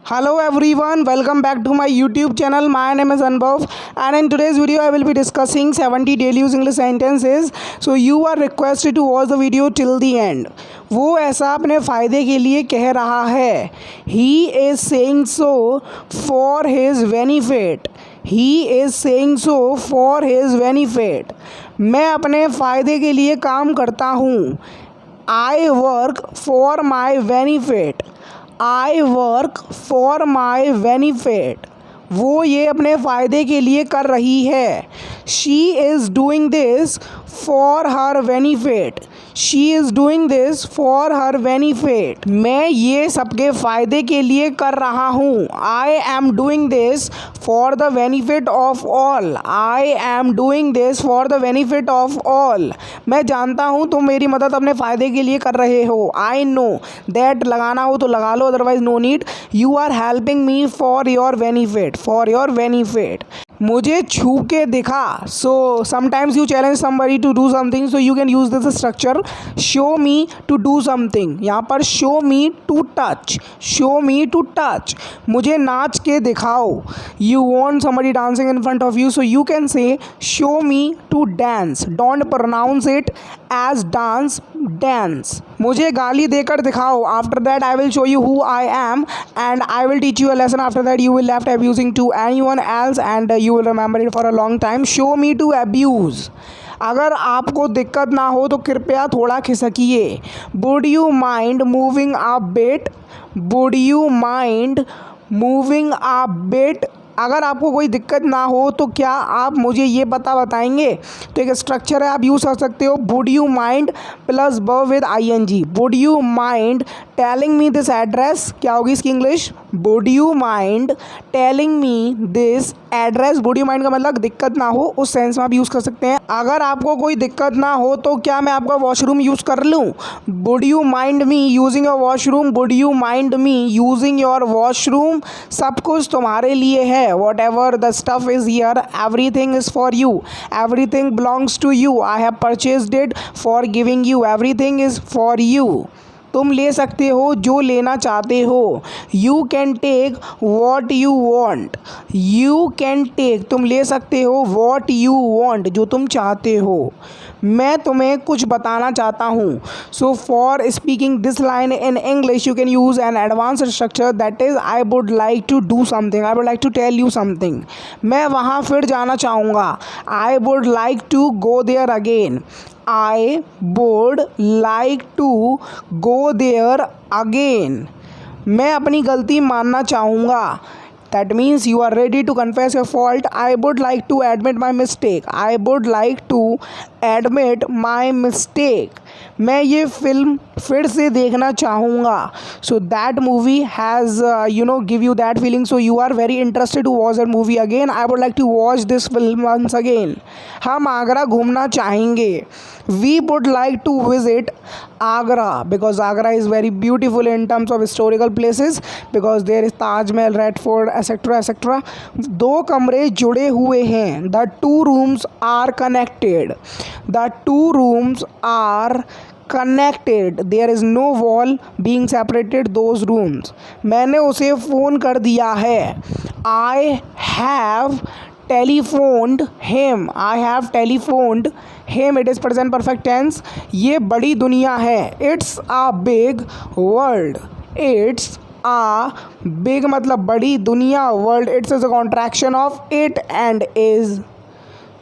Hello everyone, welcome back to my YouTube channel. My name is Anubhav and in today's video I will be discussing 70 daily use English sentences. So you are requested to watch the video till the end. वो ऐसा अपने फ़ायदे के लिए कह रहा है. He is saying so for his benefit. He is saying so for his benefit. मैं अपने फ़ायदे के लिए काम करता हूँ. I work for my benefit. I work for my benefit. वो ये अपने फ़ायदे के लिए कर रही है. She is doing this for her benefit. She is doing this for her benefit. मैं ये सबके फ़ायदे के लिए कर रहा हूँ. I am doing this for the benefit of all. I am doing this for the benefit of all. मैं जानता हूँ तुम मेरी मदद अपने फ़ायदे के लिए कर रहे हो. I know that लगाना हो तो लगा लो, otherwise no need. You are helping me for your benefit. For your benefit. मुझे छू के दिखा. So sometimes you challenge somebody to do something, so you can use this structure. Show me to do something. यहाँ पर show me to touch. Show me to touch. मुझे नाच के दिखाओ. You want somebody dancing in front of you, so you can say show me to dance. Don't pronounce it as dance. Dance. मुझे गाली देकर दिखाओ. After that I will show you who I am and I will teach you a lesson. After that you will left abusing to anyone else and you will remember it for a long time. Show me to abuse. अगर आपको दिक्कत ना हो तो कृपया थोड़ा खिसकिए. Would you mind moving a bit? Would you mind moving a bit? अगर आपको कोई दिक्कत ना हो तो क्या आप मुझे ये बताएंगे. तो एक स्ट्रक्चर है, आप यूज़ कर सकते हो. Would you mind plus verb with ING. Would you mind telling me this address. क्या होगी इसकी English? Would you mind telling me this address. Would you mind का मतलब दिक्कत ना हो, उस सेंस में आप यूज़ कर सकते हैं. अगर आपको कोई दिक्कत ना हो तो क्या मैं आपका वॉशरूम यूज़ कर लूँ. Would you mind me using your washroom. Would you mind me using your washroom. सब कुछ तुम्हारे लिए है. Whatever the stuff is here, everything is for you. Everything belongs to you. I have purchased it for giving you. Everything is for you. तुम ले सकते हो जो लेना चाहते हो. You can take what you want. You can take, तुम ले सकते हो what you want, जो तुम चाहते हो. मैं तुम्हें कुछ बताना चाहता हूँ. So for speaking this line in English you can use an advanced structure, that is I would like to do something. I would like to tell you something. मैं वहाँ फिर जाना चाहूँगा. I would like to go there again. I would like to go there again. मैं अपनी गलती मानना चाहूँगा. That means you are ready to confess your fault. I would like to admit my mistake. I would like to admit my mistake. मैं ये film फिर से देखना चाहूँगा. So that movie has give you that feeling. So you are very interested to watch that movie again. I would like to watch this film once again. हम आगरा घूमना चाहेंगे. We would like to visit Agra because Agra is very beautiful in terms of historical places because there is Taj Mahal, Red Fort, etc. etc. दो कमरे जुड़े हुए हैं. The two rooms are connected. The two rooms are connected. There is no wall being separated those rooms. मैंने उसे phone कर दिया है. I have telephoned him. I have telephoned him. It is present perfect tense. ये बड़ी दुनिया है. It's a big world. It's a big मतलब बड़ी दुनिया. World, it's a contraction of it and is.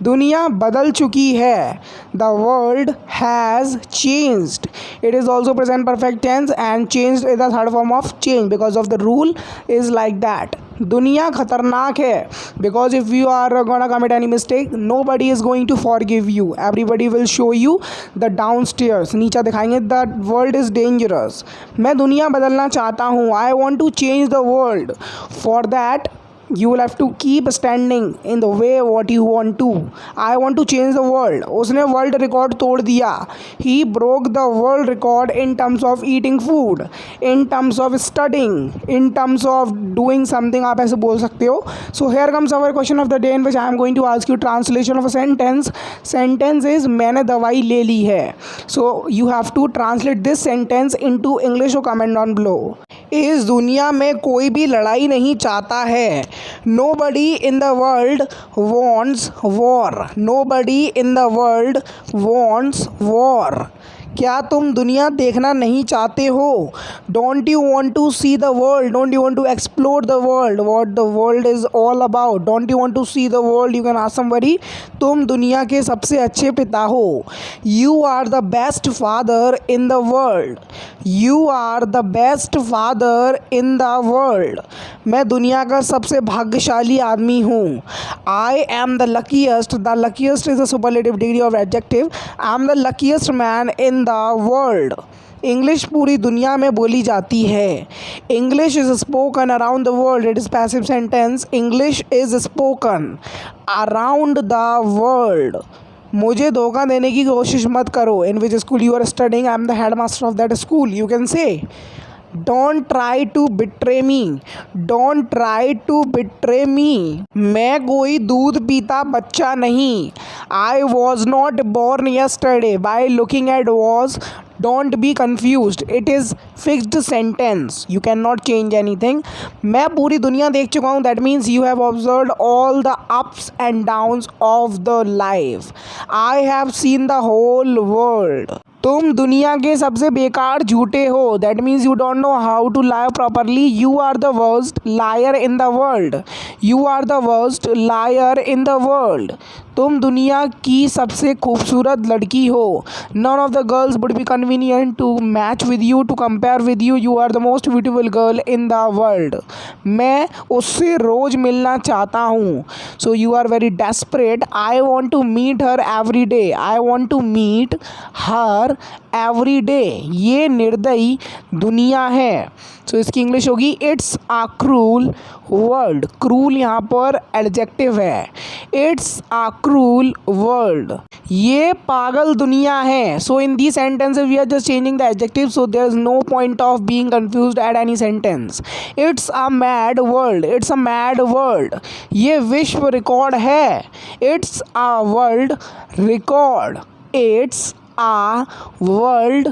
दुनिया बदल चुकी है. The world has changed. It is also present perfect tense and changed is the third form of change because of the rule is like that. दुनिया खतरनाक है because if you are gonna commit any mistake nobody is going to forgive you. Everybody will show you the downstairs. नीचा दिखाएंगे. The world is dangerous. मैं दुनिया बदलना चाहता हूँ. I want to change the world. For that you will have to keep standing in the way what you want to. I want to change the world. उसने world record तोड़ दिया. He broke the world record in terms of eating food, in terms of studying, in terms of doing something. आप ऐसे बोल सकते हो. So here comes our question of the day in which I am going to ask you translation of a sentence. Sentence is मैंने दवाई ले ली है. So you have to translate this sentence into English or comment down below. इस दुनिया में कोई भी लड़ाई नहीं चाहता है। Nobody in the world wants war. Nobody in the world wants war. क्या तुम दुनिया देखना नहीं चाहते हो? Don't you want to see the world? Don't you want to explore the world? What the world is all about? Don't you want to see the world? You can ask somebody. तुम दुनिया के सबसे अच्छे पिता हो। You are the best father in the world. You are the best father in the world. मैं दुनिया का सबसे भाग्यशाली आदमी हूँ। I am the luckiest. The luckiest is a superlative degree of adjective. I am the luckiest man in the world. English पूरी दुनिया में बोली जाती है। English is spoken around the world. It is passive sentence. English is spoken around the world. मुझे धोखा देने की कोशिश मत करो। In which school you are studying, I am the head master of that school. You can say don't try to betray me. Don't try to betray me. मैं कोई दूध पीता बच्चा नहीं। I was not born yesterday. By looking at was, don't be confused. It is fixed sentence. You can not change anything. मैं पूरी दुनिया देख चुका हूँ। That means you have observed all the ups and downs of the life. I have seen the whole world. तुम दुनिया के सबसे बेकार झूठे हो। That means you don't know how to lie properly. You are the worst liar in the world. You are the worst liar in the world. तुम दुनिया की सबसे खूबसूरत लड़की हो। None of the girls would be convenient to match with you, to compare with you. You are the most beautiful girl in the world. मैं उससे रोज़ मिलना चाहता हूँ। So you are very desperate. I want to meet her every day. I want to meet her every day. ये निर्दयी दुनिया है। सो इसकी इंग्लिश होगी it's a cruel world. Cruel यहाँ पर एडजेक्टिव है। It's a cruel world. ये पागल दुनिया है। So in the sentences we are just changing the adjective, so there is no point of being confused at any sentence. It's a mad world. It's a mad world. ये विश्व record है। It's a world record. It's a world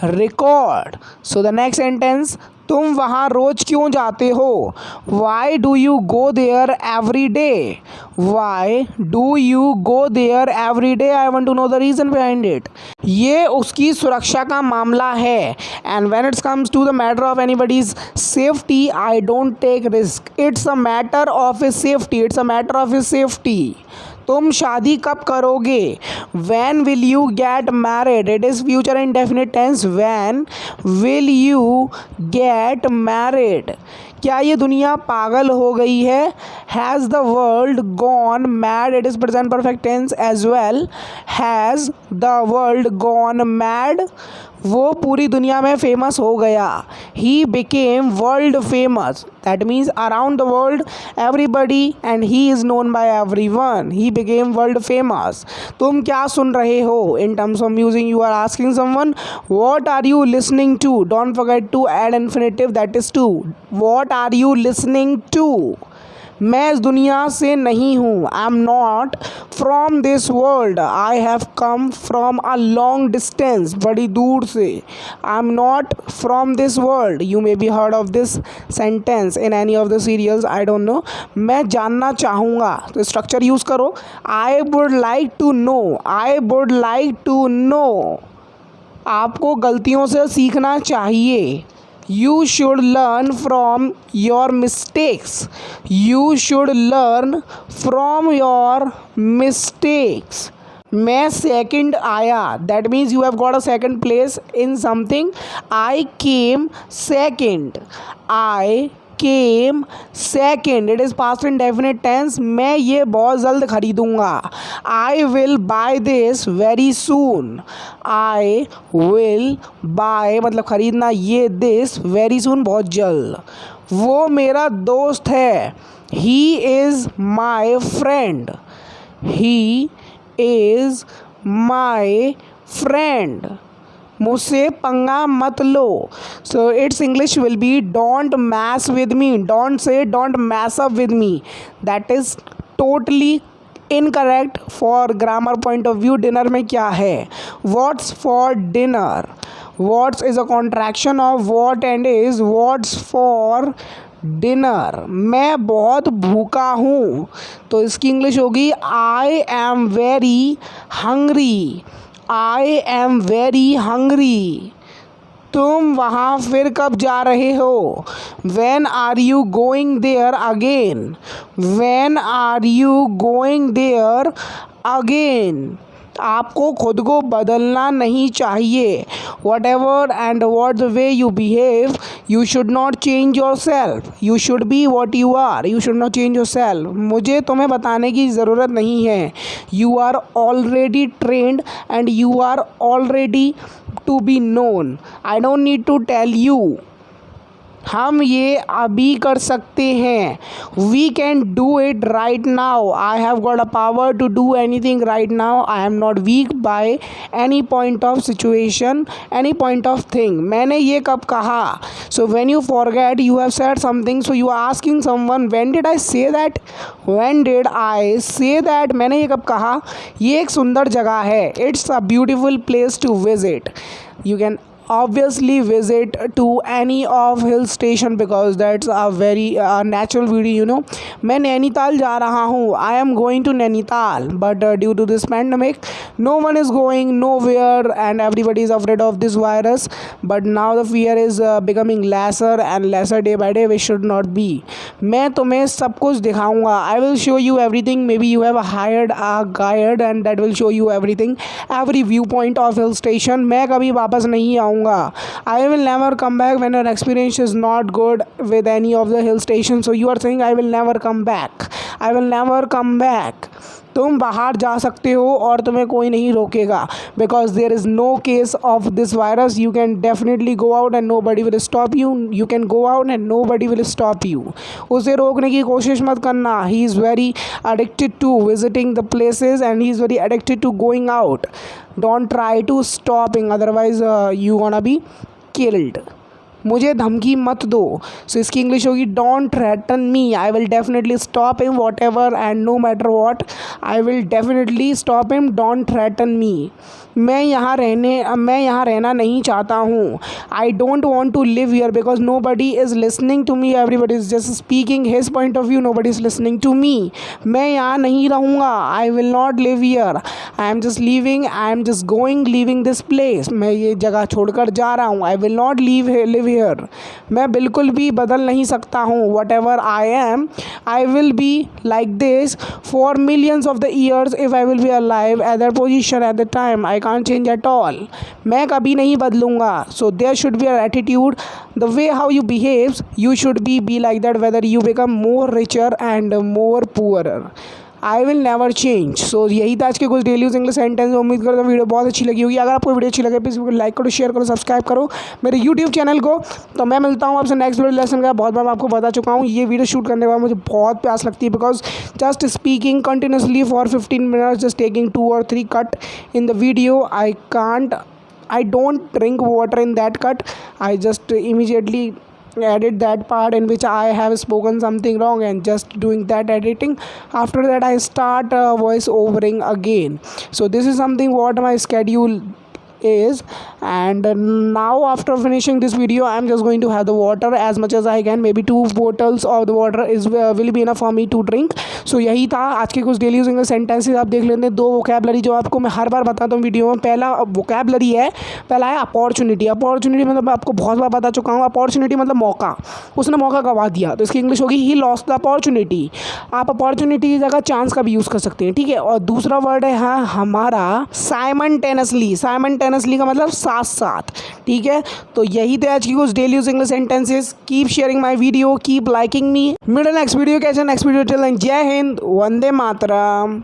record. So the next sentence, तुम वहाँ रोज क्यों जाते हो? Why do you go there every day? Why do you go there every day? I want to know the reason behind it. ये उसकी सुरक्षा का मामला है। And when it comes to the matter of anybody's safety, I don't take risk. It's a matter of his safety. It's a matter of his safety. तुम शादी कब करोगे? When will you get married? It is future indefinite tense. When will you get married? क्या ये दुनिया पागल हो गई है? Has the world gone mad? It is present perfect tense as well. Has the world gone mad? वो पूरी दुनिया में फेमस हो गया। He became world famous. That means around the world everybody and he is known by everyone. He became world famous. तुम क्या सुन रहे हो? In terms of musing, you are asking someone what are you listening to? Don't forget to add infinitive, that is to. What are you listening to? मैं इस दुनिया से नहीं हूँ। I am not from this world. I have come from a long distance. बड़ी दूर से। I am not from this world. You may be heard of this sentence in any of the serials, I don't know. मैं जानना चाहूँगा, तो structure use करो। I would like to know. I would like to know. आपको गलतियों से सीखना चाहिए। You should learn from your mistakes. You should learn from your mistakes. मैं सेकंड आया। That means you have got a second place in something. I came second. I came second. It is past indefinite tense. मैं ये बहुत जल्द खरीदूँगा। I will buy this very soon. I will buy मतलब खरीदना, ये this very soon बहुत जल्द। वो मेरा दोस्त है। He is my friend. He is my friend. मुझसे पंगा मत लो। So it's English will be don't mess with me. Don't say don't mess up with me. That is totally incorrect for grammar point of view. Dinner में क्या है? What's for dinner? What's is a contraction of what and is what's for dinner. मैं बहुत भूखा हूँ, तो इसकी English होगी I am very hungry. I am very hungry. तुम वहाँ फिर कब जा रहे हो? When are you going there again? When are you going there again? आपको खुद को बदलना नहीं चाहिए। Whatever and what the way you behave, you should not change yourself. You should be what you are. You should not change yourself. मुझे तुम्हें बताने की ज़रूरत नहीं है। You are already trained and you are already to be known. I don't need to tell you. हम ये अभी कर सकते हैं। We can do it right now. I have got a power to do anything right now. I am not weak by any point of situation, any point of thing. मैंने ये कब कहा? So when you forget, you have said something. So you are asking someone, when did I say that? When did I say that? मैंने ये कब कहा? ये एक सुंदर जगह है। It's a beautiful place to visit. You can obviously visit to any of hill station because that's a very natural beauty, you know. मैं नैनीताल जा रहा हूँ। I am going to Nainital, but due to this pandemic, no one is going nowhere and everybody is afraid of this virus. But now the fear is becoming lesser and lesser day by day. We should not be. मैं तुम्हें सब कुछ दिखाऊंगा। I will show you everything. Maybe you have hired a guide and that will show you everything, every viewpoint of hill station. मैं कभी वापस नहीं आऊँगा। I will never come back when your experience is not good with any of the hill stations. So you are saying I will never come back. I will never come back. तुम बाहर जा सकते हो और तुम्हें कोई नहीं रोकेगा because there is no case of this virus. You can definitely go out and nobody will stop you. You can go out and nobody will stop you. उसे रोकने की कोशिश मत करना. He is very addicted to visiting the places and he is very addicted to going out. Don't try to stop him, otherwise you gonna be killed. मुझे धमकी मत दो। सो इसकी इंग्लिश होगी don't threaten me. I will definitely stop him whatever and no matter what. I will definitely stop him, don't threaten me. मैं यहाँ रहना नहीं चाहता हूँ। I don't want to live here because nobody is listening to me. Everybody is just speaking his point of view, nobody is listening to me. मैं यहाँ नहीं रहूँगा। I will not live here. I am just leaving, I am just going, leaving this place. मैं ये जगह छोड़कर जा रहा हूँ। I will not live here. मैं बिल्कुल भी बदल नहीं सकता हूँ। Whatever I am, I will be like this for millions of the years if I will be alive at that position at the time. I can't change at all. मैं कभी नहीं बदलूँगा। So there should be a attitude, the way how you behave, you should be like that whether you become more richer and more poorer. I will never change. So यही था आज के कुछ daily use English sentence. उम्मीद करता हूँ video बहुत अच्छी लगी होगी। अगर आपको वीडियो अच्छी लगे प्लीज़ लाइक करो, शेयर करो, सब्सक्राइब करो मेरे यूट्यूब चैनल को। तो मैं मिलता हूँ आपसे नेक्स्ट वीडियो लेसन का। बहुत बार मैं आपको बता चुका हूँ, ये वीडियो शूट करने के बाद मुझे बहुत प्यास लगती है because just speaking continuously for 15 minutes, just taking 2 or 3 cut in the video. I don't drink water in that cut. I just immediately edit that part in which I have spoken something wrong and just doing that editing. After that I start voice overing again. So this is something what my schedule is, and now after finishing this video I am just going to have the water as much as I can. Maybe 2 bottles of the water is will be enough for me to drink. So यही था आज के कुछ daily using sentences. आप देख लेते हैं 2 vocabulary जो आपको मैं हर बार बताता हूँ वीडियो में। पहला वोकैबलरी है, पहला है अपॉर्चुनिटी। अपॉर्चुनिटी मतलब मैं आपको बहुत बार बता चुका हूँ। अपॉर्चुनिटी मतलब मौका, उसने मौका गंवा दिया, तो इसकी इंग्लिश होगी ही लॉस्ट द अपॉर्चुनिटी। आप अपॉर्चुनिटी की जगह चांस का भी यूज़ कर सकते हैं, ठीक है। और दूसरा वर्ड है हमारा साइमल्टेनियसली। साइमल्टेनियसली का मतलब साथ साथ, ठीक है। तो यही थे आज की कुछ daily using sentences. Keep sharing my video, keep liking me. Mid next video कैसे नेक्स्ट वीडियो। टिल देन जय हिंद, वंदे मातरम।